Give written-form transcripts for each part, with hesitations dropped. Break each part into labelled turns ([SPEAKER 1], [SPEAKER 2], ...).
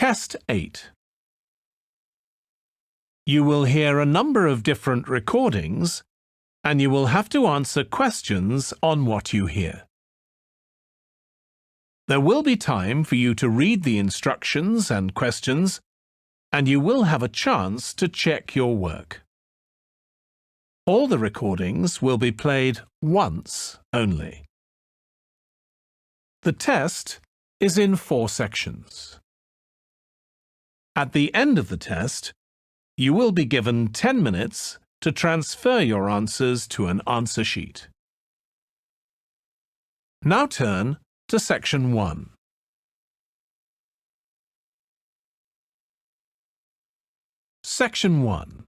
[SPEAKER 1] Test 8. You will hear a number of different recordings, and you will have to answer questions on what you hear. There will be time for you to read the instructions and questions, and you will have a chance to check your work. All the recordings will be played once only. The test is in 4 sections. At the end of the test, you will be given 10 minutes to transfer your answers to an answer sheet. Now turn to Section 1. Section 1.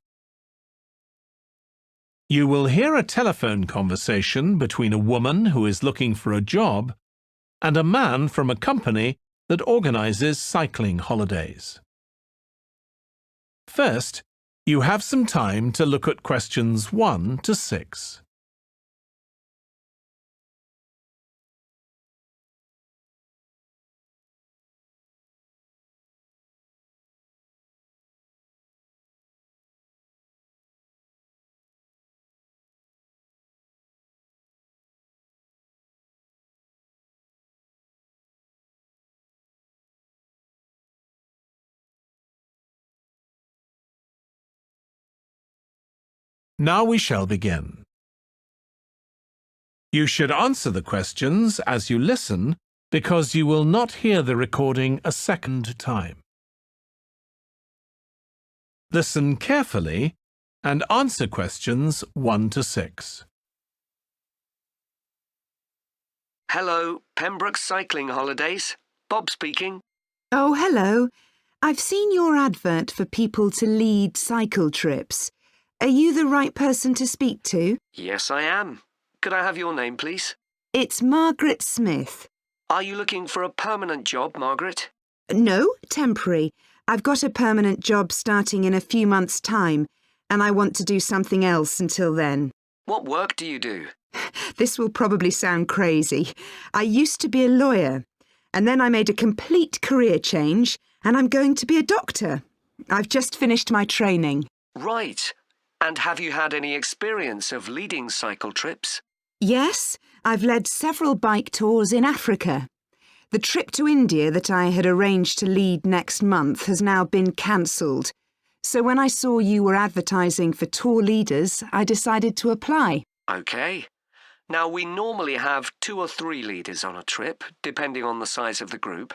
[SPEAKER 1] You will hear a telephone conversation between a woman who is looking for a job and a man from a company that organizes cycling holidays. First, you have some time to look at questions 1 to 6. Now we shall begin. You should answer the questions as you listen because you will not hear the recording a second time. Listen carefully and answer questions 1 to 6.
[SPEAKER 2] Hello, Pembroke Cycling Holidays. Bob speaking.
[SPEAKER 3] Oh, hello. I've seen your advert for people to lead cycle trips. Are you the right person to speak to?
[SPEAKER 2] Yes, I am. Could I have your name, please?
[SPEAKER 3] It's Margaret Smith.
[SPEAKER 2] Are you looking for a permanent job, Margaret?
[SPEAKER 3] No, temporary. I've got a permanent job starting in a few months' time, and I want to do something else until then.
[SPEAKER 2] What work do you do?
[SPEAKER 3] This will probably sound crazy. I used to be a lawyer, and then I made a complete career change, and I'm going to be a doctor. I've just finished my training.
[SPEAKER 2] Right. And have you had any experience of leading cycle trips?
[SPEAKER 3] Yes, I've led several bike tours in Africa. The trip to India that I had arranged to lead next month has now been cancelled. So when I saw you were advertising for tour leaders, I decided to apply.
[SPEAKER 2] OK. Now, we normally have 2 or 3 leaders on a trip, depending on the size of the group.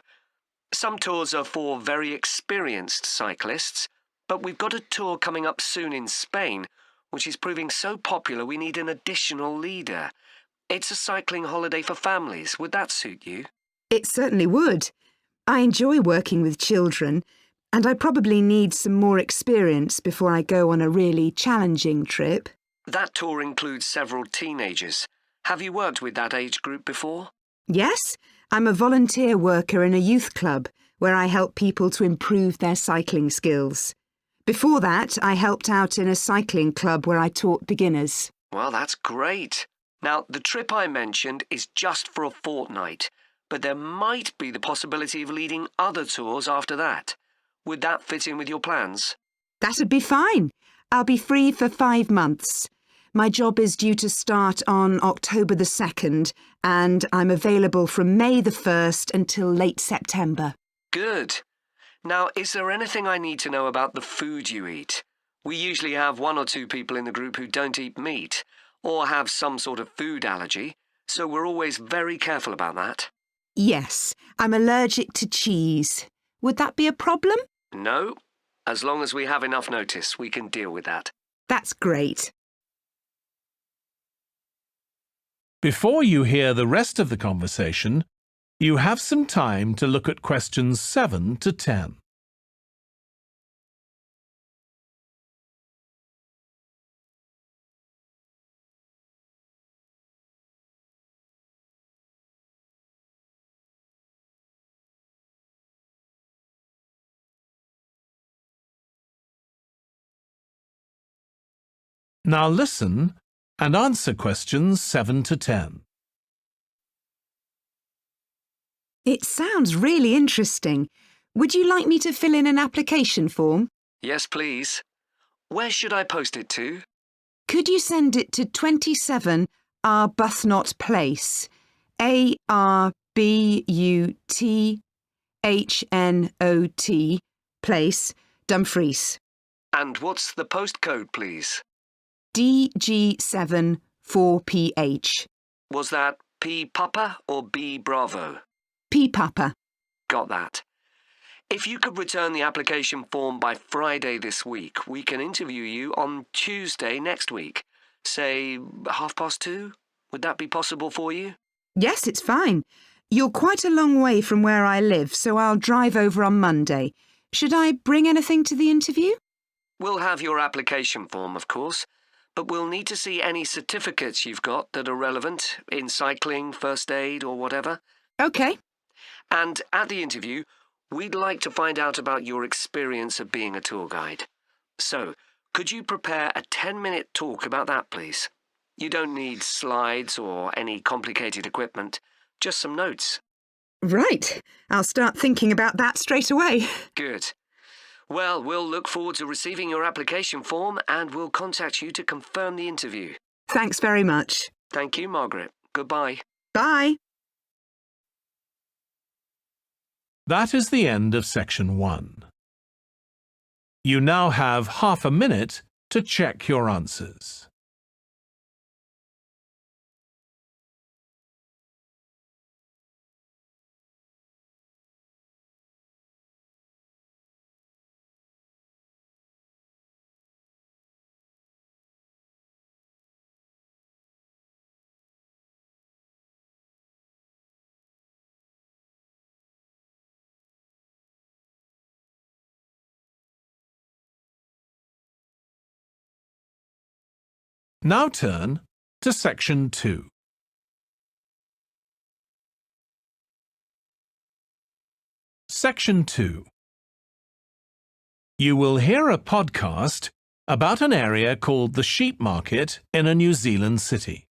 [SPEAKER 2] Some tours are for very experienced cyclists, but we've got a tour coming up soon in Spain, which is proving so popular we need an additional leader. It's a cycling holiday for families. Would that suit you?
[SPEAKER 3] It certainly would. I enjoy working with children, and I probably need some more experience before I go on a really challenging trip.
[SPEAKER 2] That tour includes several teenagers. Have you worked with that age group before?
[SPEAKER 3] Yes, I'm a volunteer worker in a youth club where I help people to improve their cycling skills. Before that, I helped out in a cycling club where I taught beginners.
[SPEAKER 2] Well, that's great. Now, the trip I mentioned is just for a fortnight, but there might be the possibility of leading other tours after that. Would that fit in with your plans?
[SPEAKER 3] That'd be fine. I'll be free for 5 months. My job is due to start on October the 2nd, and I'm available from May the 1st until late September.
[SPEAKER 2] Good. Now, is there anything I need to know about the food you eat? We usually have 1 or 2 people in the group who don't eat meat or have some sort of food allergy, so we're always very careful about that.
[SPEAKER 3] Yes, I'm allergic to cheese. Would that be a problem?
[SPEAKER 2] No. As long as we have enough notice, we can deal with that.
[SPEAKER 3] That's great.
[SPEAKER 1] Before you hear the rest of the conversation, you have some time to look at questions 7 to 10. Now listen and answer questions 7 to 10.
[SPEAKER 3] It sounds really interesting. Would you like me to fill in an application form?
[SPEAKER 2] Yes, please. Where should I post it to?
[SPEAKER 3] Could you send it to 27 Arbuthnot Place, ARBUTHNOT Place, Dumfries,
[SPEAKER 2] And what's the postcode, please?
[SPEAKER 3] DG7 4PH.
[SPEAKER 2] Was that P Papa or B Bravo?
[SPEAKER 3] P Papa.
[SPEAKER 2] Got that. If you could return the application form by Friday this week, we can interview you on Tuesday next week. Say 2:30? Would that be possible for you?
[SPEAKER 3] Yes, it's fine. You're quite a long way from where I live, so I'll drive over on Monday. Should I bring anything to the interview?
[SPEAKER 2] We'll have your application form, of course, but we'll need to see any certificates you've got that are relevant in cycling, first aid, or whatever.
[SPEAKER 3] OK.
[SPEAKER 2] And at the interview, we'd like to find out about your experience of being a tour guide. So, could you prepare a 10-minute talk about that, please? You don't need slides or any complicated equipment, just some notes.
[SPEAKER 3] Right. I'll start thinking about that straight away.
[SPEAKER 2] Good. Well, we'll look forward to receiving your application form and we'll contact you to confirm the interview.
[SPEAKER 3] Thanks very much.
[SPEAKER 2] Thank you, Margaret. Goodbye.
[SPEAKER 3] Bye.
[SPEAKER 1] That is the end of section 1. You now have half a minute to check your answers. Now turn to section 2. Section 2. You will hear a podcast about an area called the sheep market in a New Zealand city.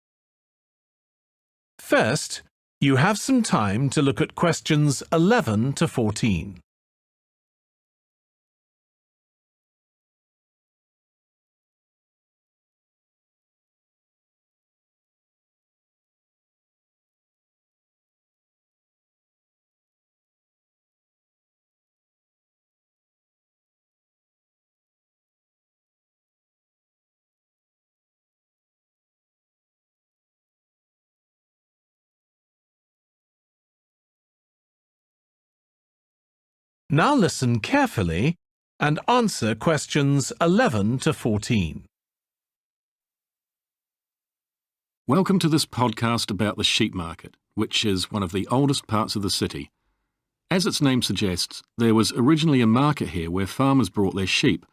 [SPEAKER 1] First, you have some time to look at questions 11 to 14. Now listen carefully and answer questions 11 to 14.
[SPEAKER 4] Welcome to this podcast about the sheep market, which is one of the oldest parts of the city. As its name suggests, there was originally a market here where farmers brought their sheep,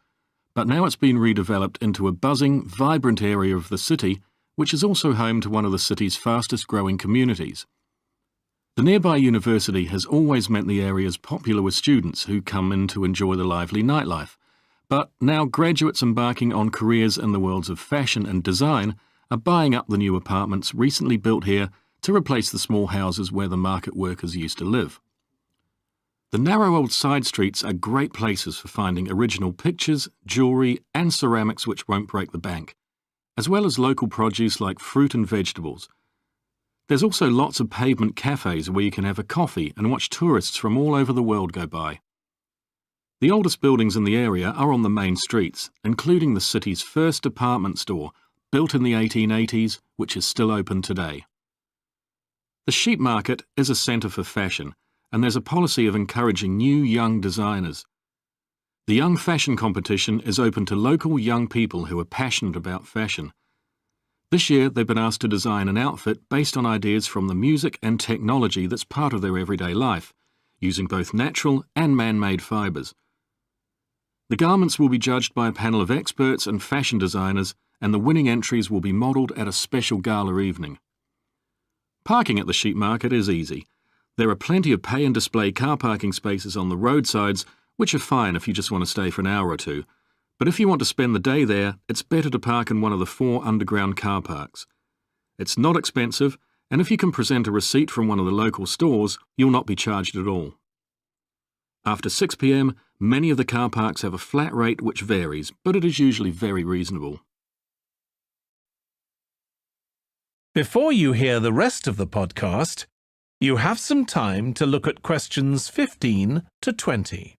[SPEAKER 4] but now it's been redeveloped into a buzzing, vibrant area of the city, which is also home to one of the city's fastest growing communities. The nearby university has always meant the area is popular with students who come in to enjoy the lively nightlife, but now graduates embarking on careers in the worlds of fashion and design are buying up the new apartments recently built here to replace the small houses where the market workers used to live. The narrow old side streets are great places for finding original pictures, jewellery and ceramics which won't break the bank, as well as local produce like fruit and vegetables. There's also lots of pavement cafes where you can have a coffee and watch tourists from all over the world go by. The oldest buildings in the area are on the main streets, including the city's first department store, built in the 1880s, which is still open today. The sheep market is a centre for fashion, and there's a policy of encouraging new young designers. The Young Fashion Competition is open to local young people who are passionate about fashion. This year, they've been asked to design an outfit based on ideas from the music and technology that's part of their everyday life, using both natural and man-made fibres. The garments will be judged by a panel of experts and fashion designers, and the winning entries will be modelled at a special gala evening. Parking at the sheep market is easy. There are plenty of pay and display car parking spaces on the roadsides, which are fine if you just want to stay for an hour or two. But if you want to spend the day there, it's better to park in one of the 4 underground car parks. It's not expensive, and if you can present a receipt from one of the local stores, you'll not be charged at all. After 6 p.m, many of the car parks have a flat rate which varies, but it is usually very reasonable.
[SPEAKER 1] Before you hear the rest of the podcast, you have some time to look at questions 15 to 20.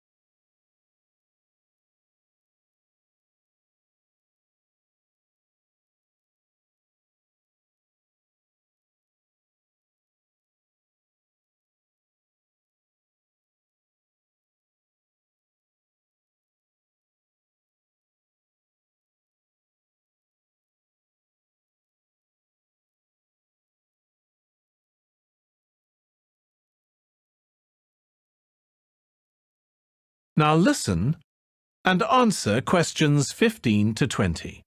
[SPEAKER 1] Now listen and answer questions 15 to 20.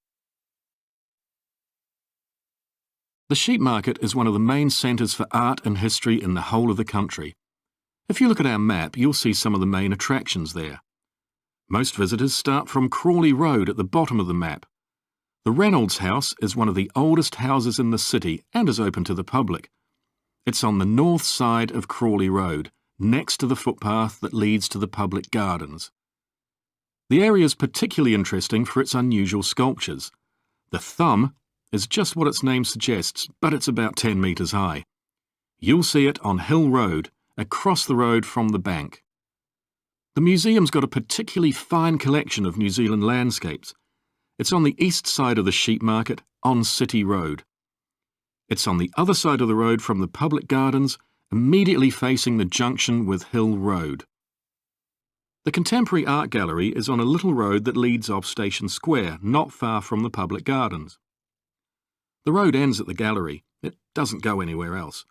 [SPEAKER 4] The sheep market is one of the main centres for art and history in the whole of the country. If you look at our map, you'll see some of the main attractions there. Most visitors start from Crawley Road at the bottom of the map. The Reynolds House is one of the oldest houses in the city and is open to the public. It's on the north side of Crawley Road, next to the footpath that leads to the public gardens. The area is particularly interesting for its unusual sculptures. The thumb is just what its name suggests, but it's about 10 metres high. You'll see it on Hill Road, across the road from the bank. The museum's got a particularly fine collection of New Zealand landscapes. It's on the east side of the sheep market, on City Road. It's on the other side of the road from the public gardens, immediately facing the junction with Hill Road. The Contemporary Art Gallery is on a little road that leads off Station Square, not far from the public gardens. The road ends at the gallery. It doesn't go anywhere else.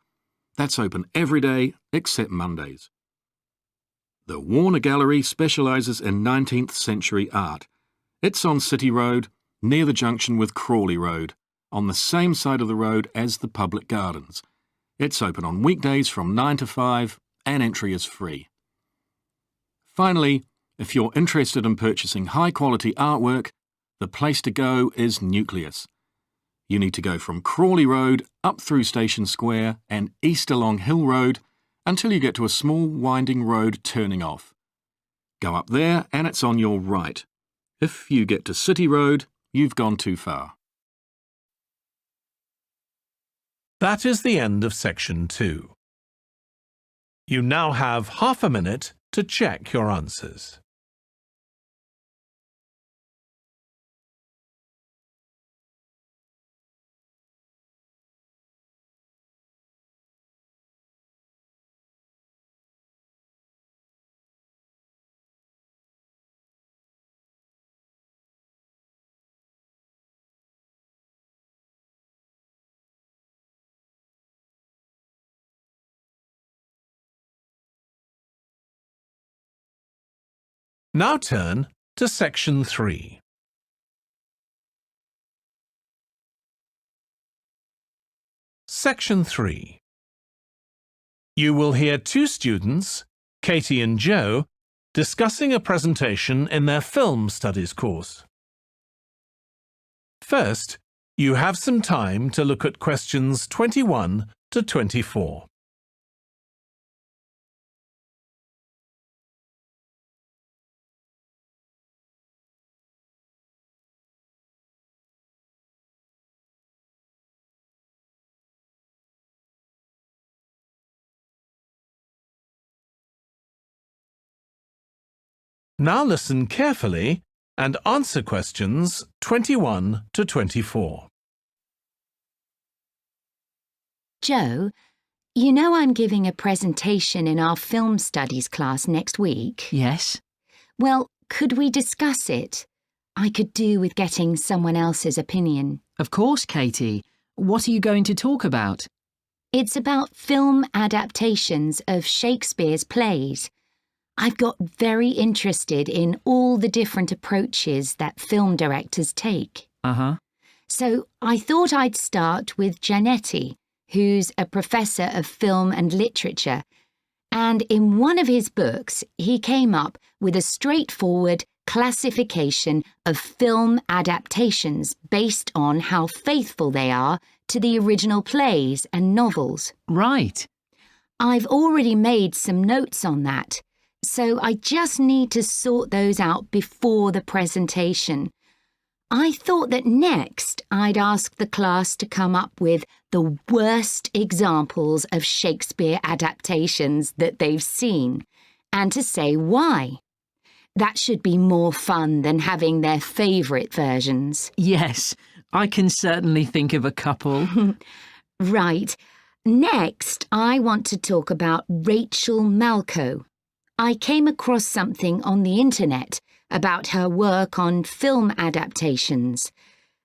[SPEAKER 4] That's open every day except Mondays. The Warner Gallery specialises in 19th century art. It's on City Road, near the junction with Crawley Road, on the same side of the road as the public gardens. It's open on weekdays from 9 to 5 and entry is free. Finally, if you're interested in purchasing high-quality artwork, the place to go is Nucleus. You need to go from Crawley Road up through Station Square and east along Hill Road until you get to a small winding road turning off. Go up there and it's on your right. If you get to City Road, you've gone too far.
[SPEAKER 1] That is the end of section 2. You now have half a minute to check your answers. Now turn to section 3. Section 3. You will hear two students, Katie and Joe, discussing a presentation in their film studies course. First, you have some time to look at questions 21 to 24. Now listen carefully and answer questions 21 to 24.
[SPEAKER 5] Joe, you know I'm giving a presentation in our film studies class next week.
[SPEAKER 6] Yes.
[SPEAKER 5] Well, could we discuss it? I could do with getting someone else's opinion.
[SPEAKER 6] Of course, Katie. What are you going to talk about?
[SPEAKER 5] It's about film adaptations of Shakespeare's plays. I've got very interested in all the different approaches that film directors take. So I thought I'd start with Giannetti, who's a professor of film and literature, and in one of his books he came up with a straightforward classification of film adaptations based on how faithful they are to the original plays and novels.
[SPEAKER 6] Right.
[SPEAKER 5] I've already made some notes on that, so I just need to sort those out before the presentation. I thought that next I'd ask the class to come up with the worst examples of Shakespeare adaptations that they've seen, and to say why. That should be more fun than having their favourite versions.
[SPEAKER 6] Yes, I can certainly think of a couple.
[SPEAKER 5] Right. Next, I want to talk about Rachel Malco. I came across something on the internet about her work on film adaptations,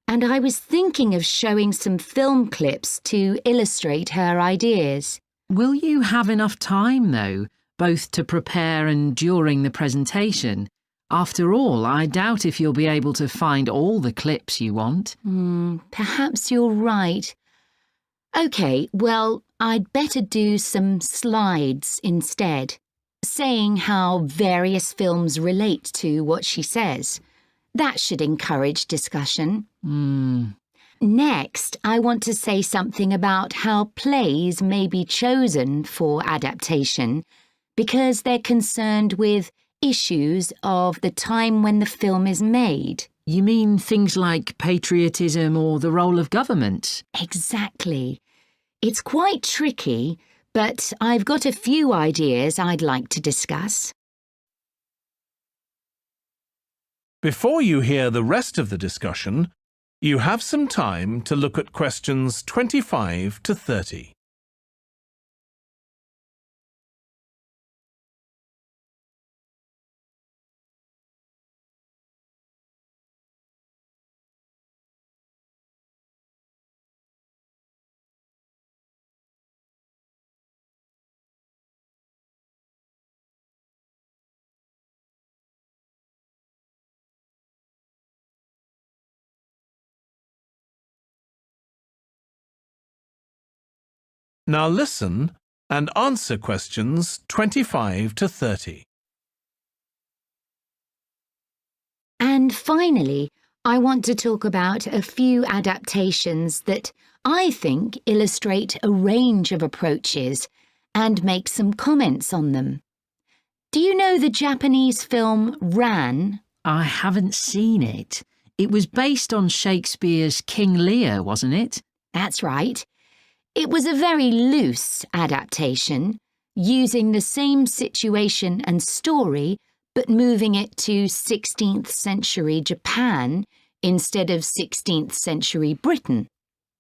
[SPEAKER 5] and I was thinking of showing some film clips to illustrate her ideas.
[SPEAKER 6] Will you have enough time, though, both to prepare and during the presentation? After all, I doubt if you'll be able to find all the clips you want.
[SPEAKER 5] Perhaps you're right. OK, well, I'd better do some slides instead, saying how various films relate to what she says. That should encourage discussion. Next, I want to say something about how plays may be chosen for adaptation because they're concerned with issues of the time when the film is made.
[SPEAKER 6] You mean things like patriotism or the role of government?
[SPEAKER 5] Exactly. It's quite tricky, but I've got a few ideas I'd like to discuss.
[SPEAKER 1] Before you hear the rest of the discussion, you have some time to look at questions 25 to 30. Now listen and answer questions 25 to 30.
[SPEAKER 5] And finally, I want to talk about a few adaptations that I think illustrate a range of approaches and make some comments on them. Do you know the Japanese film Ran?
[SPEAKER 6] I haven't seen it. It was based on Shakespeare's King Lear, wasn't it?
[SPEAKER 5] That's right. It was a very loose adaptation, using the same situation and story, but moving it to 16th century Japan instead of 16th century Britain.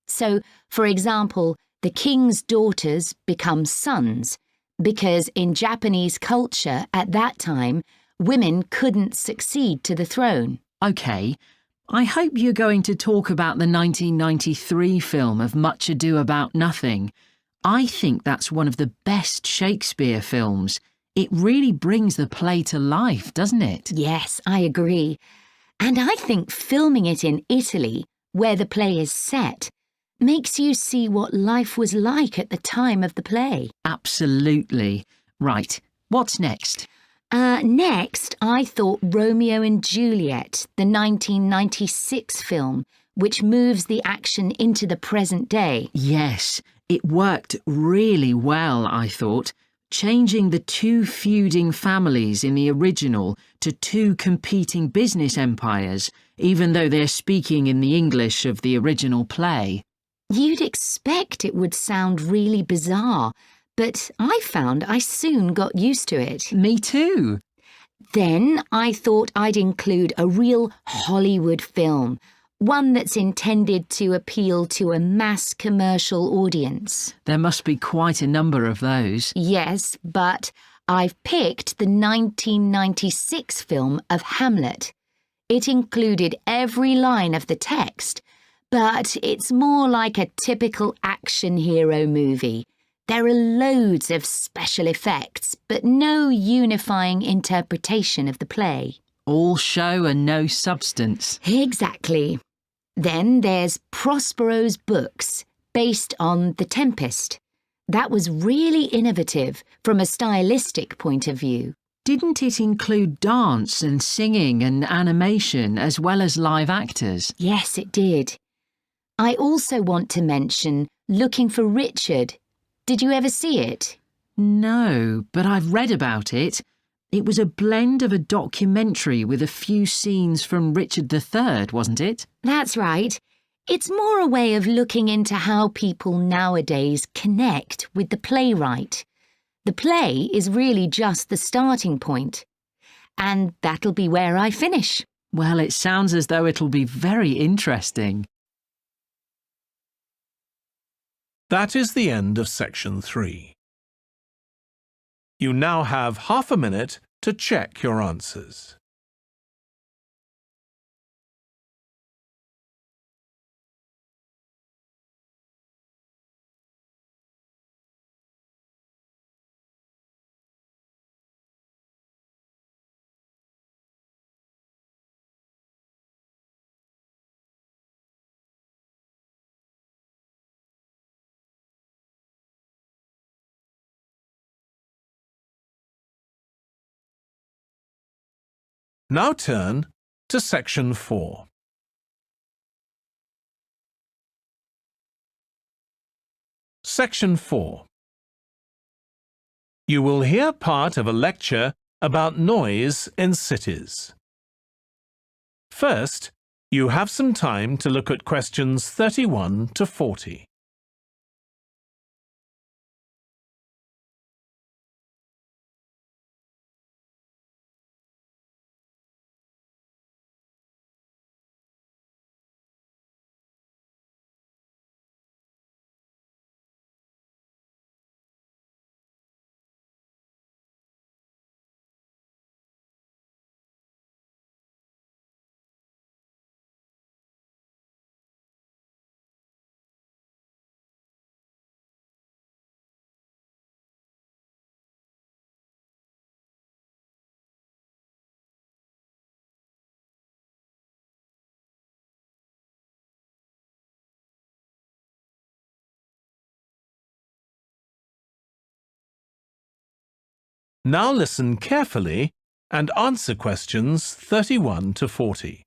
[SPEAKER 5] So, for example, the king's daughters become sons, because in Japanese culture at that time, women couldn't succeed to the throne.
[SPEAKER 6] OK. I hope you're going to talk about the 1993 film of Much Ado About Nothing. I think that's one of the best Shakespeare films. It really brings the play to life, doesn't it?
[SPEAKER 5] Yes, I agree. And I think filming it in Italy, where the play is set, makes you see what life was like at the time of the play.
[SPEAKER 6] Absolutely. Right, what's next?
[SPEAKER 5] Next, I thought Romeo and Juliet, the 1996 film, which moves the action into the present day.
[SPEAKER 6] Yes, it worked really well, I thought, changing the two feuding families in the original to two competing business empires, even though they're speaking in the English of the original play.
[SPEAKER 5] You'd expect it would sound really bizarre, but I found I soon got used to it.
[SPEAKER 6] Me too.
[SPEAKER 5] Then I thought I'd include a real Hollywood film, one that's intended to appeal to a mass commercial audience.
[SPEAKER 6] There must be quite a number of those.
[SPEAKER 5] Yes, but I've picked the 1996 film of Hamlet. It included every line of the text, but it's more like a typical action hero movie. There are loads of special effects, but no unifying interpretation of the play.
[SPEAKER 6] All show and no substance.
[SPEAKER 5] Exactly. Then there's Prospero's books, based on The Tempest. That was really innovative from a stylistic point of view.
[SPEAKER 6] Didn't it include dance and singing and animation as well as live actors?
[SPEAKER 5] Yes, it did. I also want to mention Looking for Richard. Did you ever see it?
[SPEAKER 6] No, but I've read about it. It was a blend of a documentary with a few scenes from Richard III, wasn't it?
[SPEAKER 5] That's right. It's more a way of looking into how people nowadays connect with the playwright. The play is really just the starting point. And that'll be where I finish.
[SPEAKER 6] Well, it sounds as though it'll be very interesting.
[SPEAKER 1] That is the end of section 3. You now have half a minute to check your answers. Now turn to section 4. Section 4. You will hear part of a lecture about noise in cities. First, you have some time to look at questions 31 to 40. Now listen carefully and answer questions 31 to 40.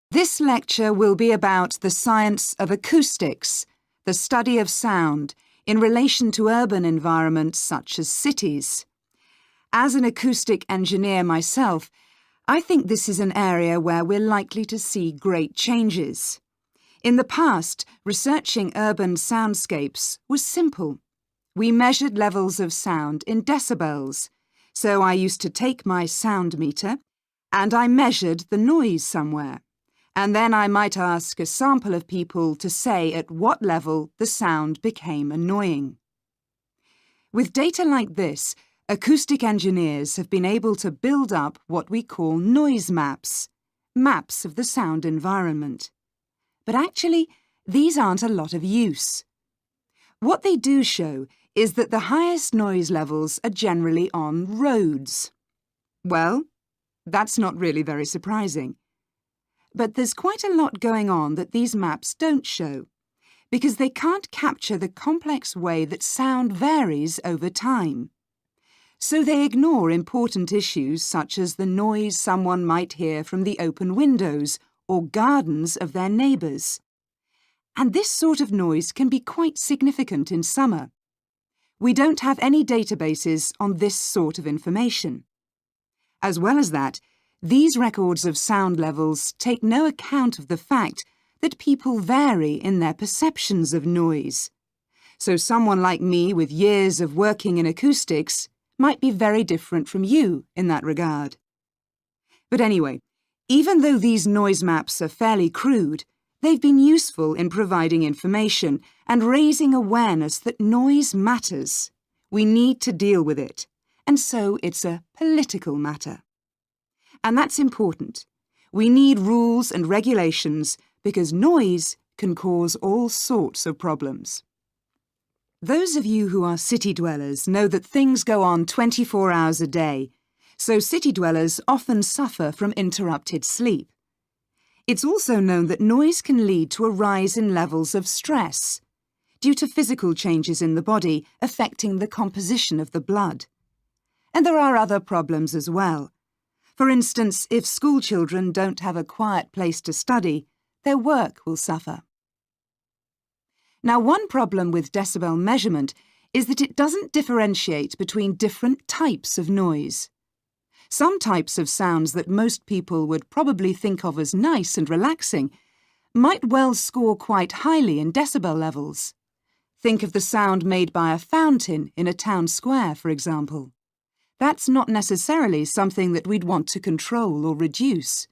[SPEAKER 3] This lecture will be about the science of acoustics, the study of sound, in relation to urban environments such as cities. As an acoustic engineer myself, I think this is an area where we're likely to see great changes. In the past, researching urban soundscapes was simple. We measured levels of sound in decibels, so I used to take my sound meter and I measured the noise somewhere, and then I might ask a sample of people to say at what level the sound became annoying. With data like this, acoustic engineers have been able to build up what we call noise maps, maps of the sound environment. But actually, these aren't a lot of use. What they do show is that the highest noise levels are generally on roads. Well, that's not really very surprising. But there's quite a lot going on that these maps don't show, because they can't capture the complex way that sound varies over time. So they ignore important issues such as the noise someone might hear from the open windows or gardens of their neighbours. And this sort of noise can be quite significant in summer. We don't have any databases on this sort of information. As well as that, these records of sound levels take no account of the fact that people vary in their perceptions of noise. So someone like me with years of working in acoustics might be very different from you in that regard. But anyway, even though these noise maps are fairly crude, they've been useful in providing information and raising awareness that noise matters. We need to deal with it, and so it's a political matter. And that's important. We need rules and regulations because noise can cause all sorts of problems. Those of you who are city dwellers know that things go on 24 hours a day, so city dwellers often suffer from interrupted sleep. It's also known that noise can lead to a rise in levels of stress due to physical changes in the body affecting the composition of the blood. And there are other problems as well. For instance, if school children don't have a quiet place to study, their work will suffer. Now, one problem with decibel measurement is that it doesn't differentiate between different types of noise. Some types of sounds that most people would probably think of as nice and relaxing might well score quite highly in decibel levels. Think of the sound made by a fountain in a town square, for example. That's not necessarily something that we'd want to control or reduce.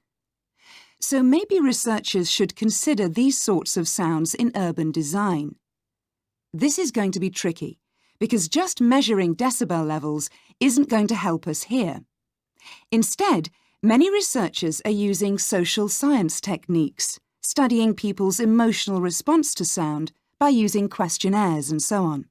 [SPEAKER 3] So maybe researchers should consider these sorts of sounds in urban design. This is going to be tricky, because just measuring decibel levels isn't going to help us here. Instead, many researchers are using social science techniques, studying people's emotional response to sound by using questionnaires and so on.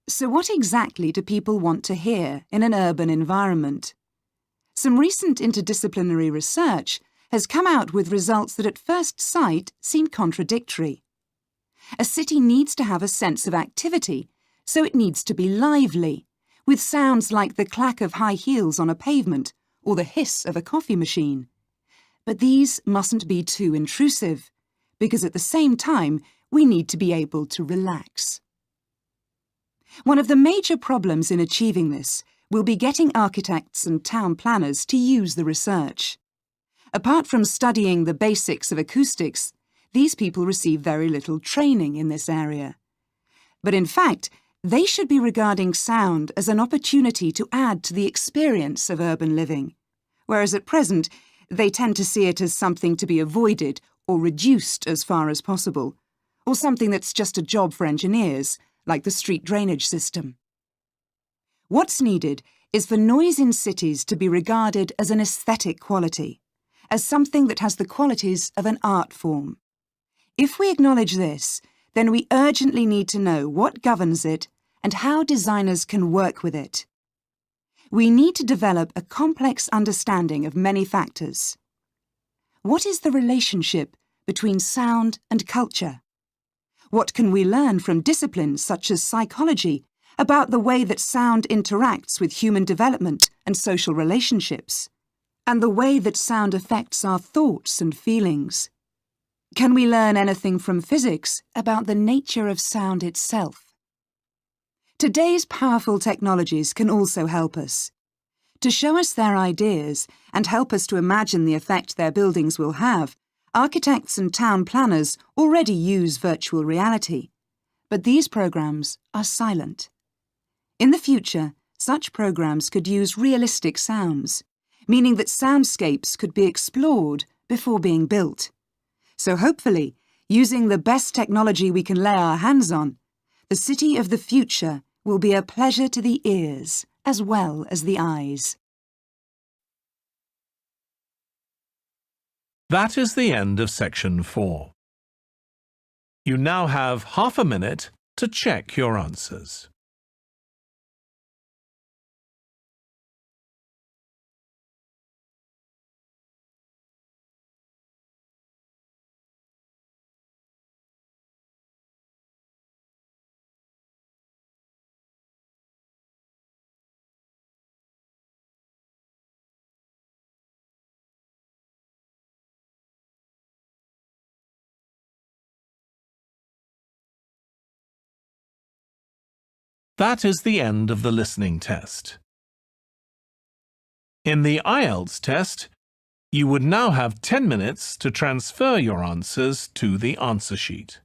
[SPEAKER 3] So what exactly do people want to hear in an urban environment? Some recent interdisciplinary research has come out with results that at first sight seem contradictory. A city needs to have a sense of activity, so it needs to be lively, with sounds like the clack of high heels on a pavement or the hiss of a coffee machine. But these mustn't be too intrusive, because at the same time we need to be able to relax. One of the major problems in achieving this will be getting architects and town planners to use the research. Apart from studying the basics of acoustics, these people receive very little training in this area. But in fact, they should be regarding sound as an opportunity to add to the experience of urban living, whereas at present they tend to see it as something to be avoided or reduced as far as possible, or something that's just a job for engineers, like the street drainage system. What's needed is for noise in cities to be regarded as an aesthetic quality, as something that has the qualities of an art form. If we acknowledge this, then we urgently need to know what governs it and how designers can work with it. We need to develop a complex understanding of many factors. What is the relationship between sound and culture? What can we learn from disciplines such as psychology about the way that sound interacts with human development and social relationships, and the way that sound affects our thoughts and feelings? Can we learn anything from physics about the nature of sound itself? Today's powerful technologies can also help us. To show us their ideas and help us to imagine the effect their buildings will have, architects and town planners already use virtual reality. But these programs are silent. In the future, such programs could use realistic sounds, meaning that soundscapes could be explored before being built. So hopefully, using the best technology we can lay our hands on, the city of the future will be a pleasure to the ears as well as the eyes.
[SPEAKER 1] That is the end of section 4. You now have half a minute to check your answers. That is the end of the listening test. In the IELTS test, you would now have 10 minutes to transfer your answers to the answer sheet.